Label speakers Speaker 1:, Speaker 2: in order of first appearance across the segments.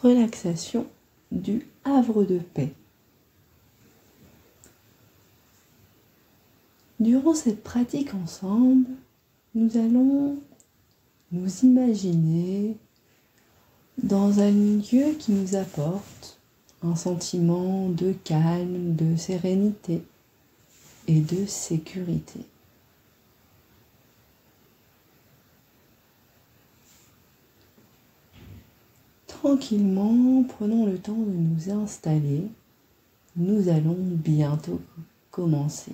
Speaker 1: relaxation du havre de paix. Durant cette pratique ensemble, nous allons nous imaginer dans un lieu qui nous apporte un sentiment de calme, de sérénité et de sécurité. Tranquillement, prenons le temps de nous installer. Nous allons bientôt commencer.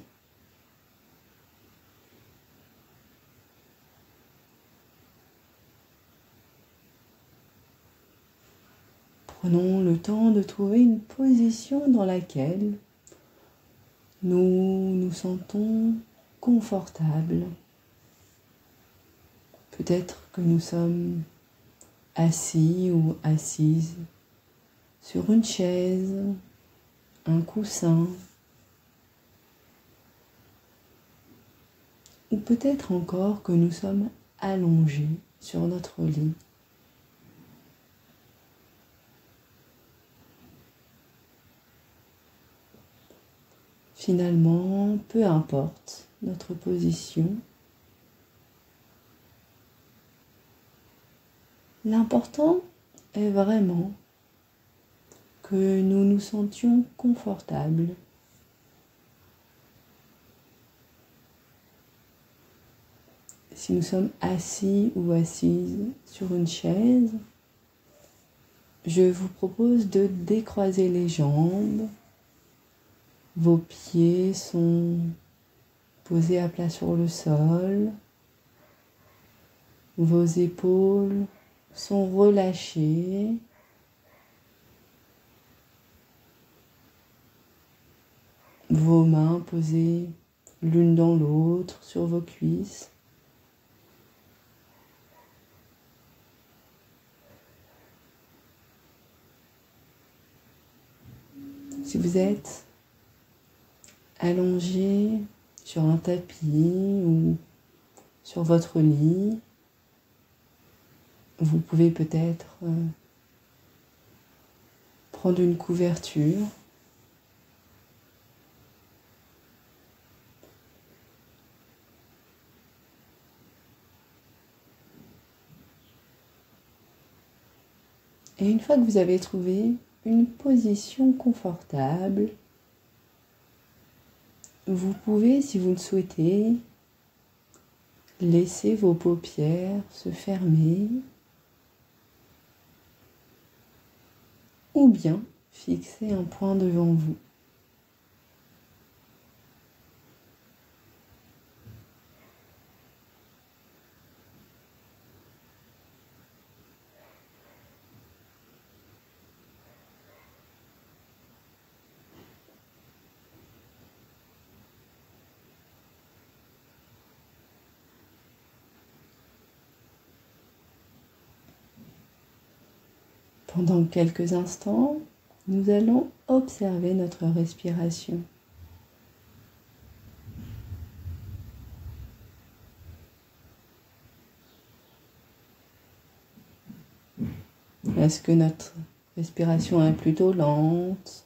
Speaker 1: Prenons le temps de trouver une position dans laquelle nous nous sentons confortables. Peut-être que nous sommes assis ou assises sur une chaise, un coussin, ou peut-être encore que nous sommes allongés sur notre lit. Finalement, peu importe notre position, l'important est vraiment que nous nous sentions confortables. Si nous sommes assis ou assises sur une chaise, je vous propose de décroiser les jambes. Vos pieds sont posés à plat sur le sol. Vos épaules sont relâchées. Vos mains posées l'une dans l'autre sur vos cuisses. Si vous êtes allongé sur un tapis ou sur votre lit, vous pouvez peut-être prendre une couverture. Et une fois que vous avez trouvé une position confortable, vous pouvez, si vous le souhaitez, laisser vos paupières se fermer ou bien fixer un point devant vous. Pendant quelques instants, nous allons observer notre respiration. Est-ce que notre respiration est plutôt lente,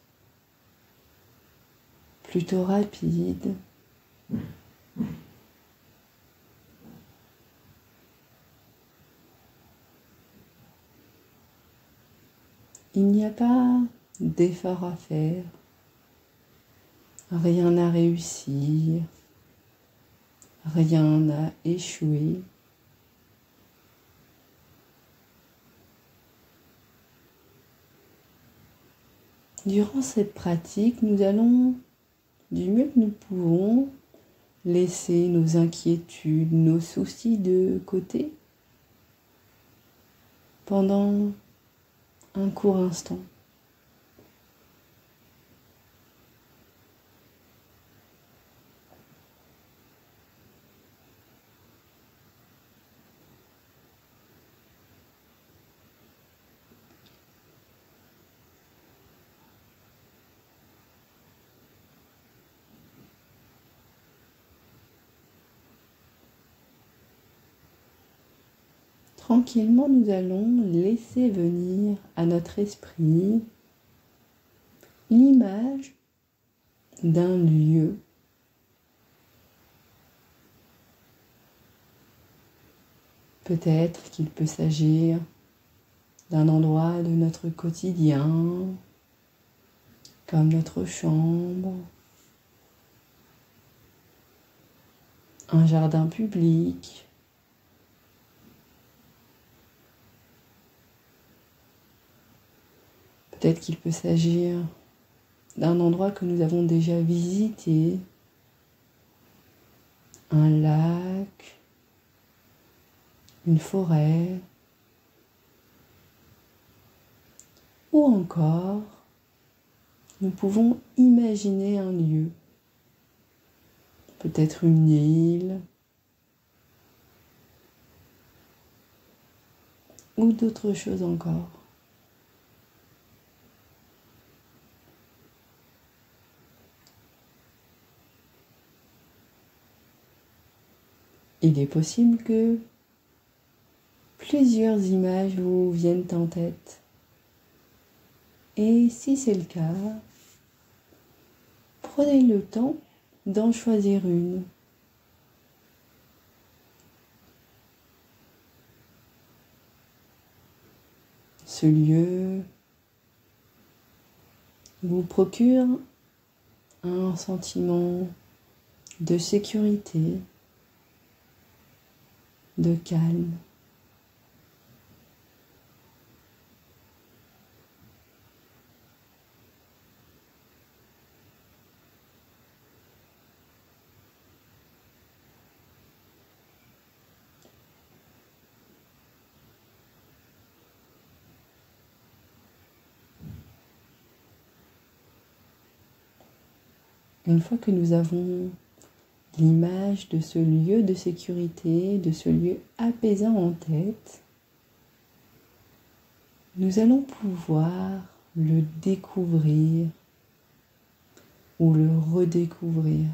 Speaker 1: plutôt rapide ? Il n'y a pas d'effort à faire, rien à réussir, rien à échouer. Durant cette pratique, nous allons, du mieux que nous pouvons, laisser nos inquiétudes, nos soucis de côté pendant un court instant. tranquillement, nous allons laisser venir à notre esprit l'image d'un lieu. Peut-être qu'il peut s'agir d'un endroit de notre quotidien, comme notre chambre, un jardin public, peut-être qu'il peut s'agir d'un endroit que nous avons déjà visité, un lac, une forêt, ou encore nous pouvons imaginer un lieu, peut-être une île, ou d'autres choses encore. Il est possible que plusieurs images vous viennent en tête. Et si c'est le cas, prenez le temps d'en choisir une. Ce lieu vous procure un sentiment de sécurité, de calme. Une fois que nous avons l'image de ce lieu de sécurité, de ce lieu apaisant en tête, nous allons pouvoir le découvrir ou le redécouvrir.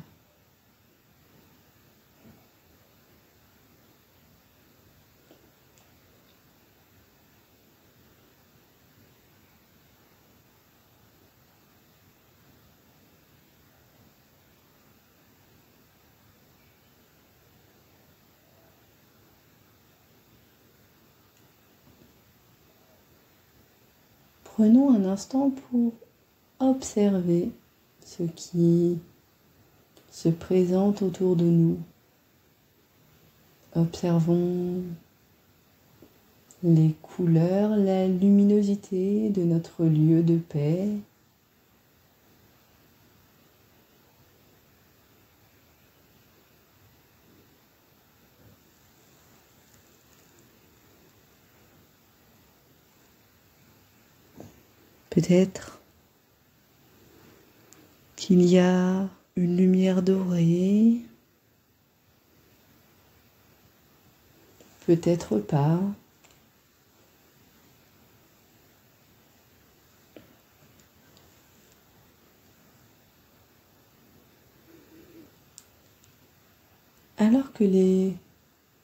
Speaker 1: Prenons un instant pour observer ce qui se présente autour de nous. Observons les couleurs, la luminosité de notre lieu de paix. Peut-être qu'il y a une lumière dorée, peut-être pas. Alors que les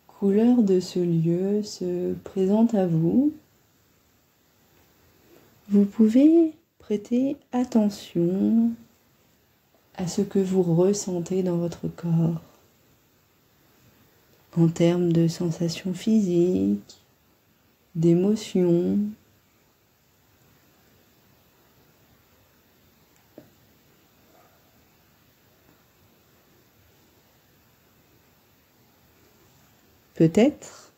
Speaker 1: couleurs de ce lieu se présentent à vous, vous pouvez prêter attention à ce que vous ressentez dans votre corps, en termes de sensations physiques, d'émotions. Peut-être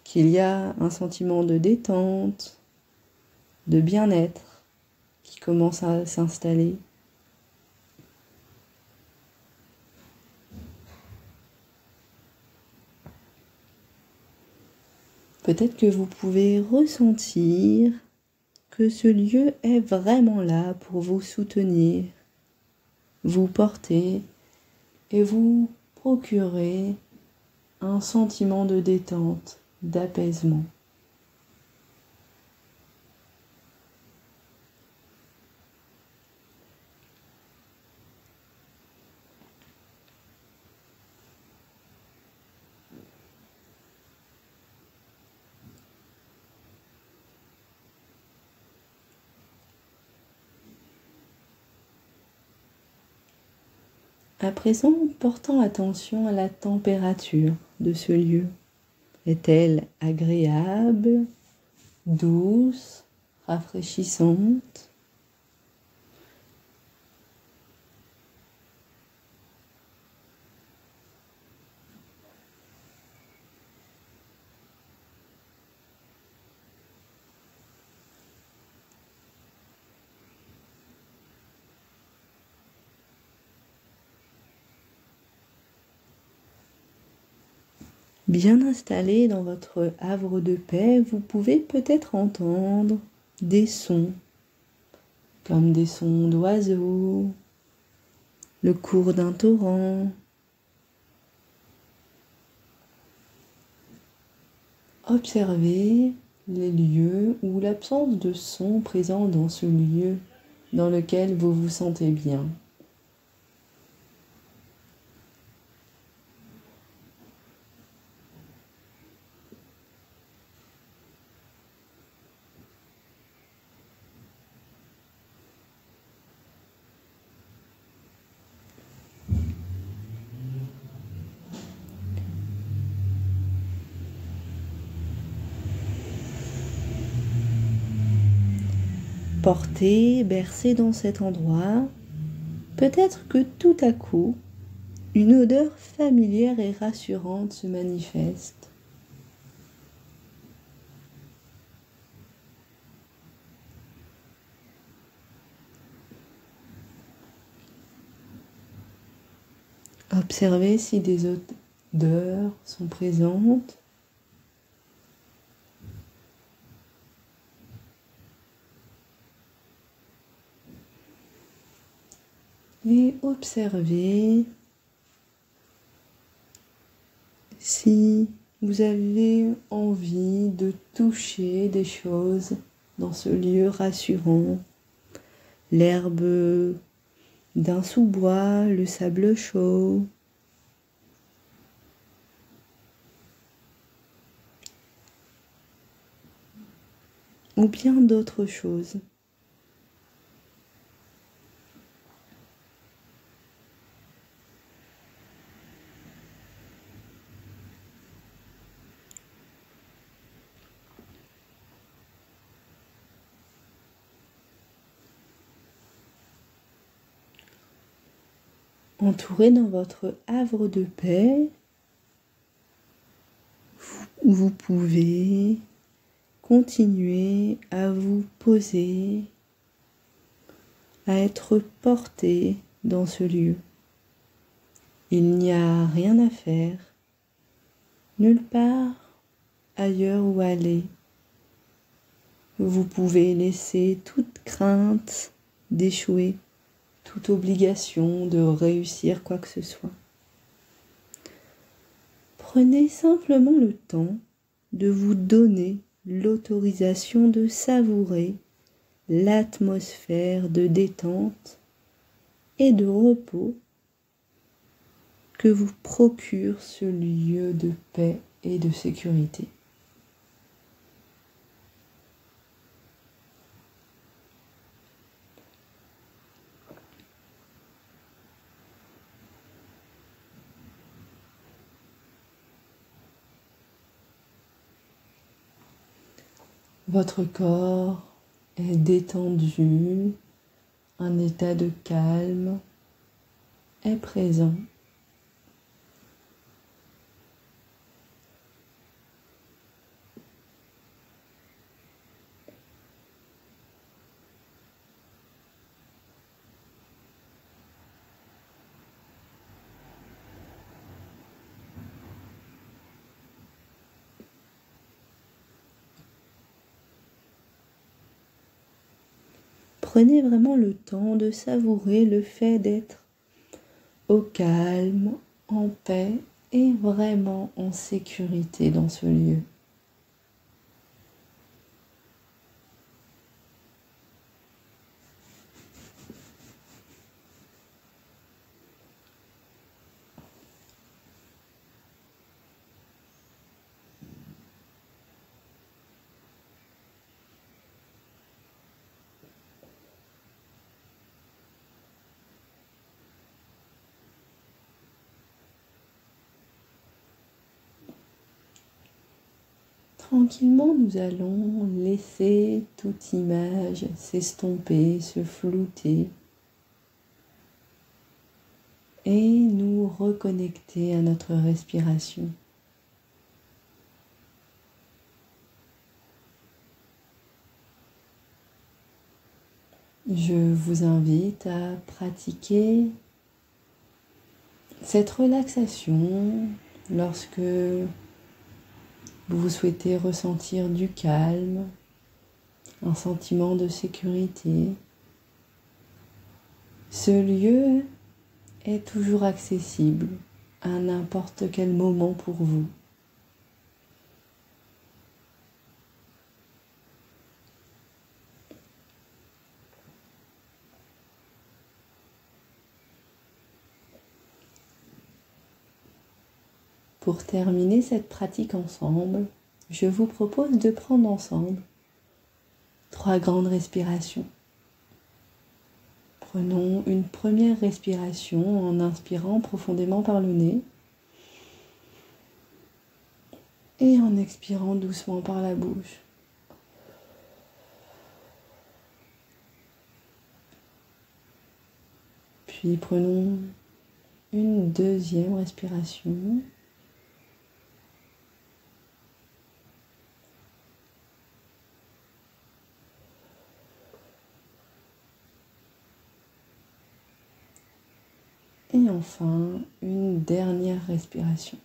Speaker 1: qu'il y a un sentiment de détente, de bien-être qui commence à s'installer. Peut-être que vous pouvez ressentir que ce lieu est vraiment là pour vous soutenir, vous porter et vous procurer un sentiment de détente, d'apaisement. À présent, portant attention à la température de ce lieu. Est-elle agréable, douce, rafraîchissante? Bien installé dans votre havre de paix, vous pouvez peut-être entendre des sons, comme des sons d'oiseaux, le cours d'un torrent. Observez les lieux ou l'absence de son présent dans ce lieu dans lequel vous vous sentez bien. Porté, bercé dans cet endroit, peut-être que tout à coup, une odeur familière et rassurante se manifeste. Observez si des odeurs sont présentes. Et observez si vous avez envie de toucher des choses dans ce lieu rassurant. L'herbe d'un sous-bois, le sable chaud. Ou bien d'autres choses. Entouré dans votre havre de paix, vous pouvez continuer à vous poser, à être porté dans ce lieu. Il n'y a rien à faire, nulle part ailleurs où aller. Vous pouvez laisser toute crainte d'échouer, toute obligation de réussir quoi que ce soit. Prenez simplement le temps de vous donner l'autorisation de savourer l'atmosphère de détente et de repos que vous procure ce lieu de paix et de sécurité. Votre corps est détendu, un état de calme est présent. Prenez vraiment le temps de savourer le fait d'être au calme, en paix et vraiment en sécurité dans ce lieu. Tranquillement, nous allons laisser toute image s'estomper, se flouter et nous reconnecter à notre respiration. Je vous invite à pratiquer cette relaxation lorsque vous souhaitez ressentir du calme, un sentiment de sécurité. Ce lieu est toujours accessible à n'importe quel moment pour vous. Pour terminer cette pratique ensemble, je vous propose de prendre ensemble 3 grandes respirations. Prenons une première respiration en inspirant profondément par le nez et en expirant doucement par la bouche. Puis prenons une deuxième respiration. Et enfin, une dernière respiration.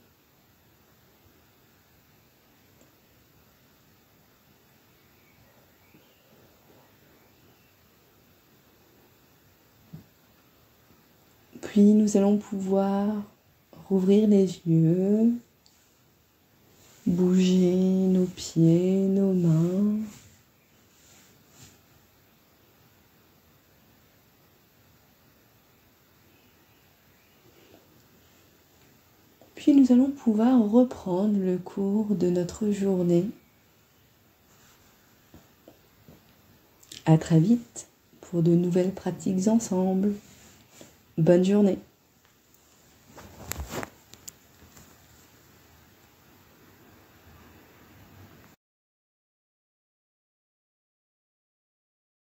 Speaker 1: Puis nous allons pouvoir rouvrir les yeux, bouger nos pieds, nos mains. Puis nous allons pouvoir reprendre le cours de notre journée. À très vite pour de nouvelles pratiques ensemble. Bonne journée.